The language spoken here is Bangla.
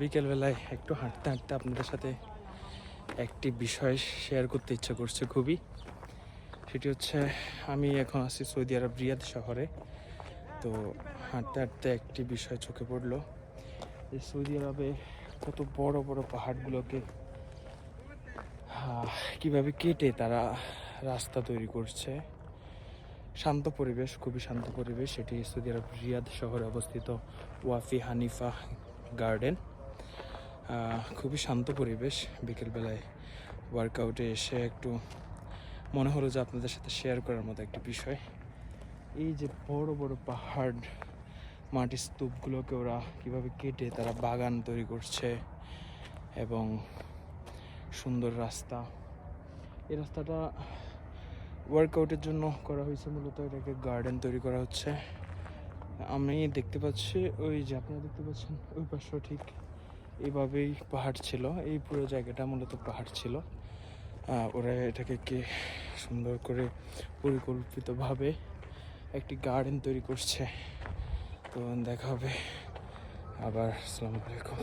বিকেলবেলায় একটু হাঁটতে হাঁটতে আপনাদের সাথে একটি বিষয় শেয়ার করতে ইচ্ছা করছে খুবই। সেটি হচ্ছে, আমি এখন আছি সৌদি আরব রিয়াদ শহরে। তো হাঁটতে হাঁটতে একটি বিষয় চোখে পড়লো যে সৌদি আরবে কত বড় বড় পাহাড়গুলোকে কিভাবে কেটে তারা রাস্তা তৈরি করছে। শান্ত পরিবেশ, খুবই শান্ত পরিবেশ। এটি সৌদি আরব রিয়াদ শহরে অবস্থিত ওয়াফি হানিফা গার্ডেন। খুবই শান্ত পরিবেশ। বিকেলবেলায় ওয়ার্কআউটে এসে একটু মনে হলো যে আপনাদের সাথে শেয়ার করার মতো একটি বিষয়। এই যে বড় বড় পাহাড়, মাটির স্তূপগুলোকে ওরা কীভাবে কেটে তারা বাগান তৈরি করছে এবং সুন্দর রাস্তা। এই রাস্তাটা ওয়ার্কআউটের জন্য করা হয়েছে, মূলত এটাকে গার্ডেন তৈরি করা হচ্ছে। আমি দেখতে পাচ্ছি, ওই যে আপনারা দেখতে পাচ্ছেন ওই পাশে ঠিক এইভাবেই পাহাড় ছিল। এই পুরো জায়গাটা মূলত পাহাড় ছিল। ওরা এটাকে সুন্দর করে পরিকল্পিতভাবে একটি গার্ডেন তৈরি করছে। তো দেখা হবে আবার। আসসালামু আলাইকুম।